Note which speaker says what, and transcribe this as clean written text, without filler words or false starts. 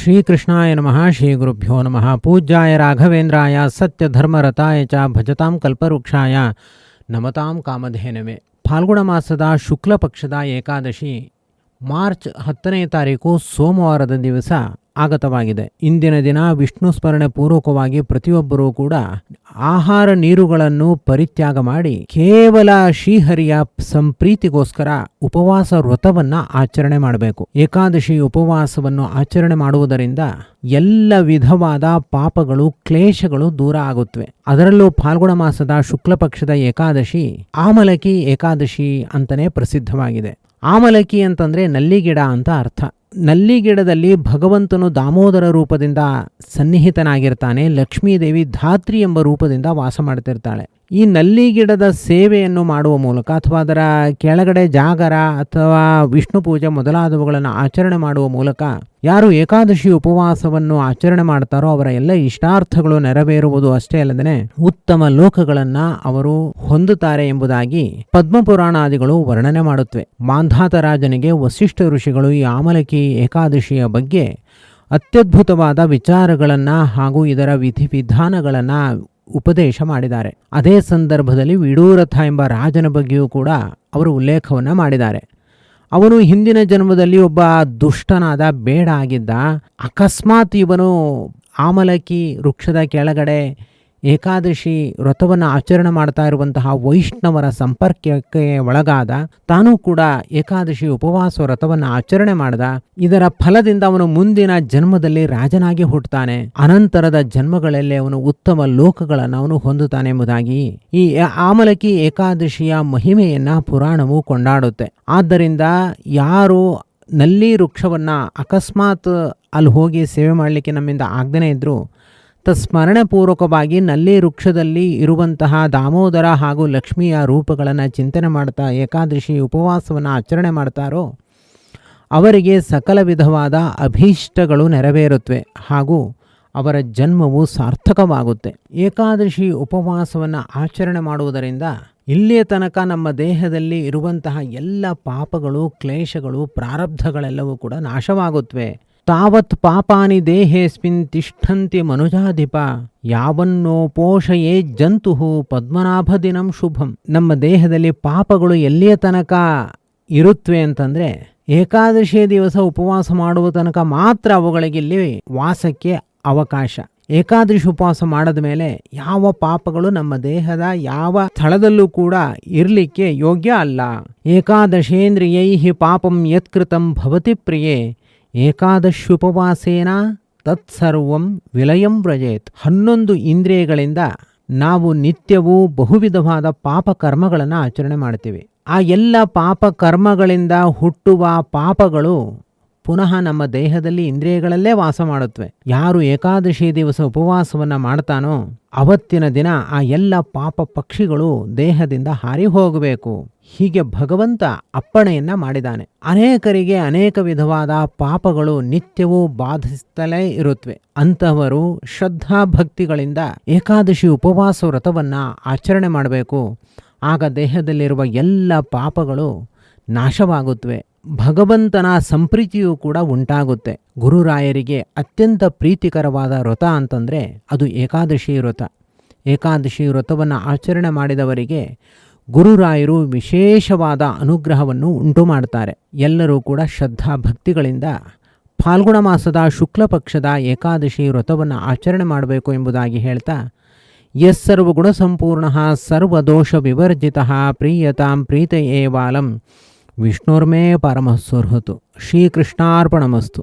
Speaker 1: ಶ್ರೀಕೃಷ್ಣಾಯ ನಮಃ. ಶ್ರೀ ಗುರುಭ್ಯೋ ನಮಃ. ಪೂಜ್ಯಾಯ ರಾಘವೇಂದ್ರಾಯ ಸತ್ಯಧರ್ಮರತಾಯ ಚ ಭಜತಾಂ ಕಲ್ಪವೃಕ್ಷಾಯ ನಮತಾಂ ಕಾಮಧೇನವೇ. ಫಾಲ್ಗುಣ ಮಾಸದ ಶುಕ್ಲ ಪಕ್ಷದ ಏಕಾದಶಿ ಮಾರ್ಚ್ 10ನೇ ತಾರೀಕು ಸೋಮವಾರದ ದಿವಸ ಆಗತವಾಗಿದೆ. ಇಂದಿನ ದಿನ ವಿಷ್ಣು ಸ್ಮರಣೆ ಪೂರ್ವಕವಾಗಿ ಪ್ರತಿಯೊಬ್ಬರೂ ಕೂಡ ಆಹಾರ ನೀರುಗಳನ್ನು ಪರಿತ್ಯಾಗ ಮಾಡಿ ಕೇವಲ ಶ್ರೀಹರಿಯ ಸಂಪ್ರೀತಿಗೋಸ್ಕರ ಉಪವಾಸ ವ್ರತವನ್ನ ಆಚರಣೆ ಮಾಡಬೇಕು. ಏಕಾದಶಿ ಉಪವಾಸವನ್ನು ಆಚರಣೆ ಮಾಡುವುದರಿಂದ ಎಲ್ಲ ವಿಧವಾದ ಪಾಪಗಳು ಕ್ಲೇಶಗಳು ದೂರ ಆಗುತ್ತವೆ. ಅದರಲ್ಲೂ ಫಾಲ್ಗುಣ ಮಾಸದ ಶುಕ್ಲ ಪಕ್ಷದ ಏಕಾದಶಿ ಆಮಲಕಿ ಏಕಾದಶಿ ಅಂತಾನೆ ಪ್ರಸಿದ್ಧವಾಗಿದೆ. ಆಮಲಕಿ ಅಂತಂದ್ರೆ ನಲ್ಲಿಗಿಡ ಅಂತ ಅರ್ಥ. ನಲ್ಲಿಗಿಡದಲ್ಲಿ ಭಗವಂತನು ದಾಮೋದರ ರೂಪದಿಂದ ಸನ್ನಿಹಿತನಾಗಿರ್ತಾನೆ. ಲಕ್ಷ್ಮೀದೇವಿ ಧಾತ್ರಿ ಎಂಬ ರೂಪದಿಂದ ವಾಸ ಮಾಡ್ತಿರ್ತಾಳೆ. ಈ ನಲ್ಲಿಗಿಡದ ಸೇವೆಯನ್ನು ಮಾಡುವ ಮೂಲಕ ಅಥವಾ ಅದರ ಕೆಳಗಡೆ ಜಾಗರ ಅಥವಾ ವಿಷ್ಣು ಪೂಜೆ ಮೊದಲಾದವುಗಳನ್ನು ಆಚರಣೆ ಮಾಡುವ ಮೂಲಕ ಯಾರು ಏಕಾದಶಿ ಉಪವಾಸವನ್ನು ಆಚರಣೆ ಮಾಡ್ತಾರೋ ಅವರ ಎಲ್ಲ ಇಷ್ಟಾರ್ಥಗಳು ನೆರವೇರುವುದು ಅಷ್ಟೇ ಅಲ್ಲದೆ ಉತ್ತಮ ಲೋಕಗಳನ್ನ ಅವರು ಹೊಂದುತ್ತಾರೆ ಎಂಬುದಾಗಿ ಪದ್ಮಪುರಾಣಾದಿಗಳು ವರ್ಣನೆ ಮಾಡುತ್ತವೆ. ಮಾಂಧಾತ ರಾಜನಿಗೆ ವಸಿಷ್ಠ ಋಷಿಗಳು ಈ ಆಮಲಕಿ ಏಕಾದಶಿಯ ಬಗ್ಗೆ ಅತ್ಯದ್ಭುತವಾದ ವಿಚಾರಗಳನ್ನ ಹಾಗೂ ಇದರ ವಿಧಿವಿಧಾನಗಳನ್ನ ಉಪದೇಶ ಮಾಡಿದ್ದಾರೆ. ಅದೇ ಸಂದರ್ಭದಲ್ಲಿ ವಿಡೂರಥ ಎಂಬ ರಾಜನ ಬಗ್ಗೆಯೂ ಕೂಡ ಅವರು ಉಲ್ಲೇಖವನ್ನು ಮಾಡಿದ್ದಾರೆ. ಅವನು ಹಿಂದಿನ ಜನ್ಮದಲ್ಲಿ ಒಬ್ಬ ದುಷ್ಟನಾದ ಬೇಡ ಆಗಿದ್ದ. ಅಕಸ್ಮಾತ್ ಇವನು ಆಮಲಕಿ ವೃಕ್ಷದ ಕೆಳಗಡೆ ಏಕಾದಶಿ ವ್ರತವನ್ನು ಆಚರಣೆ ಮಾಡ್ತಾ ಇರುವಂತಹ ವೈಷ್ಣವರ ಸಂಪರ್ಕಕ್ಕೆ ಒಳಗಾದ. ತಾನೂ ಕೂಡ ಏಕಾದಶಿ ಉಪವಾಸ ವ್ರತವನ್ನು ಆಚರಣೆ ಮಾಡಿದ. ಇದರ ಫಲದಿಂದ ಅವನು ಮುಂದಿನ ಜನ್ಮದಲ್ಲಿ ರಾಜನಾಗಿ ಹುಟ್ಟುತ್ತಾನೆ. ಅನಂತರದ ಜನ್ಮಗಳಲ್ಲಿ ಅವನು ಉತ್ತಮ ಲೋಕಗಳನ್ನು ಅವನು ಹೊಂದುತ್ತಾನೆ ಎಂಬುದಾಗಿ ಈ ಆಮಲಕಿ ಏಕಾದಶಿಯ ಮಹಿಮೆಯನ್ನ ಪುರಾಣವು ಕೊಂಡಾಡುತ್ತೆ. ಆದ್ದರಿಂದ ಯಾರು ನಲ್ಲಿ ವೃಕ್ಷವನ್ನ ಅಕಸ್ಮಾತ್ ಅಲ್ಲಿ ಹೋಗಿ ಸೇವೆ ಮಾಡಲಿಕ್ಕೆ ನಮ್ಮಿಂದ ಆಗದೇ ಇದ್ರು ಸ್ಮರಣೆ ಪೂರ್ವಕವಾಗಿ ನಲ್ಲಿ ವೃಕ್ಷದಲ್ಲಿ ಇರುವಂತಹ ದಾಮೋದರ ಹಾಗೂ ಲಕ್ಷ್ಮಿಯ ರೂಪಗಳನ್ನು ಚಿಂತನೆ ಮಾಡ್ತಾ ಏಕಾದಶಿ ಉಪವಾಸವನ್ನು ಆಚರಣೆ ಮಾಡ್ತಾರೋ ಅವರಿಗೆ ಸಕಲ ವಿಧವಾದ ಅಭೀಷ್ಟಗಳು ನೆರವೇರುತ್ತವೆ ಹಾಗೂ ಅವರ ಜನ್ಮವು ಸಾರ್ಥಕವಾಗುತ್ತೆ. ಏಕಾದಶಿ ಉಪವಾಸವನ್ನು ಆಚರಣೆ ಮಾಡುವುದರಿಂದ ಇಲ್ಲಿಯ ತನಕ ನಮ್ಮ ದೇಹದಲ್ಲಿ ಇರುವಂತಹ ಎಲ್ಲ ಪಾಪಗಳು ಕ್ಲೇಶಗಳು ಪ್ರಾರಬ್ಧಗಳೆಲ್ಲವೂ ಕೂಡ ನಾಶವಾಗುತ್ತವೆ. ತಾವತ್ ಪಾಪಾನಿ ದೇಹೇಸ್ಮಿನ್ ತಿಷ್ಠಂತಿ ಮನುಜಾಧಿಪ ಯಾವನ್ನೋ ಪೋಷಯೇ ಜಂತುಹು ಪದ್ಮನಾಭ ದಿನಂ ಶುಭಂ. ನಮ್ಮ ದೇಹದಲ್ಲಿ ಪಾಪಗಳು ಎಲ್ಲಿಯ ತನಕ ಇರುತ್ತವೆ ಅಂತಂದ್ರೆ ಏಕಾದಶಿಯ ದಿವಸ ಉಪವಾಸ ಮಾಡುವ ತನಕ ಮಾತ್ರ ಅವುಗಳಿಗೆ ಇಲ್ಲಿ ವಾಸಕ್ಕೆ ಅವಕಾಶ. ಏಕಾದಶಿ ಉಪವಾಸ ಮಾಡದ ಮೇಲೆ ಯಾವ ಪಾಪಗಳು ನಮ್ಮ ದೇಹದ ಯಾವ ಸ್ಥಳದಲ್ಲೂ ಕೂಡ ಇರಲಿಕ್ಕೆ ಯೋಗ್ಯ ಅಲ್ಲ. ಏಕಾದಶೇಂದ್ರಿಯೈಹಿ ಪಾಪಂ ಯತ್ಕೃತಂ ಭವತಿ ಪ್ರಿಯೇ ಏಕಾದಶ್ಯುಪವಾಸೇನ ತತ್ಸರ್ವಂ ವಿಲಯಂ ವ್ರಜೇತ್. 11 ಇಂದ್ರಿಯಗಳಿಂದ ನಾವು ನಿತ್ಯವೂ ಬಹುವಿಧವಾದ ಪಾಪ ಕರ್ಮಗಳನ್ನು ಆಚರಣೆ ಮಾಡ್ತೀವಿ. ಆ ಎಲ್ಲ ಪಾಪ ಕರ್ಮಗಳಿಂದ ಹುಟ್ಟುವ ಪಾಪಗಳು ಪುನಃ ನಮ್ಮ ದೇಹದಲ್ಲಿ ಇಂದ್ರಿಯಗಳಲ್ಲೇ ವಾಸ ಮಾಡುತ್ತವೆ. ಯಾರು ಏಕಾದಶಿ ದಿವಸ ಉಪವಾಸವನ್ನ ಮಾಡ್ತಾನೋ ಅವತ್ತಿನ ದಿನ ಆ ಎಲ್ಲ ಪಾಪ ಪಕ್ಷಿಗಳು ದೇಹದಿಂದ ಹಾರಿ ಹೋಗಬೇಕು. ಹೀಗೆ ಭಗವಂತ ಅಪ್ಪಣೆಯನ್ನ ಮಾಡಿದ್ದಾನೆ. ಅನೇಕರಿಗೆ ಅನೇಕ ವಿಧವಾದ ಪಾಪಗಳು ನಿತ್ಯವೂ ಬಾಧಿಸುತ್ತಲೇ ಇರುತ್ತವೆ. ಅಂತಹವರು ಶ್ರದ್ಧಾ ಭಕ್ತಿಗಳಿಂದ ಏಕಾದಶಿ ಉಪವಾಸ ವ್ರತವನ್ನ ಆಚರಣೆ ಮಾಡಬೇಕು. ಆಗ ದೇಹದಲ್ಲಿರುವ ಎಲ್ಲ ಪಾಪಗಳು ನಾಶವಾಗುತ್ತವೆ. ಭಗವಂತನ ಸಂಪ್ರೀತಿಯೂ ಕೂಡ ಉಂಟಾಗುತ್ತೆ. ಗುರುರಾಯರಿಗೆ ಅತ್ಯಂತ ಪ್ರೀತಿಕರವಾದ ವ್ರತ ಅಂತಂದರೆ ಅದು ಏಕಾದಶಿ ವ್ರತ. ಏಕಾದಶಿ ವ್ರತವನ್ನು ಆಚರಣೆ ಮಾಡಿದವರಿಗೆ ಗುರುರಾಯರು ವಿಶೇಷವಾದ ಅನುಗ್ರಹವನ್ನು ಉಂಟು ಮಾಡ್ತಾರೆ. ಎಲ್ಲರೂ ಕೂಡ ಶ್ರದ್ಧಾ ಭಕ್ತಿಗಳಿಂದ ಫಾಲ್ಗುಣ ಮಾಸದ ಶುಕ್ಲ ಪಕ್ಷದ ಏಕಾದಶಿ ವ್ರತವನ್ನು ಆಚರಣೆ ಮಾಡಬೇಕು ಎಂಬುದಾಗಿ ಹೇಳ್ತಾ ಯಸ್ಸರ್ವಗುಣ ಸಂಪೂರ್ಣ ಸರ್ವದೋಷ ವಿವರ್ಜಿತ ಪ್ರೀಯತಾಂ ಪ್ರೀತ ಏವಾಲಂ ವಿಷ್ಣುರ್ಮೇ ಪರಮಃ ಸುರ್ಹತು. ಶ್ರೀಕೃಷ್ಣಾರ್ಪಣಮಸ್ತು.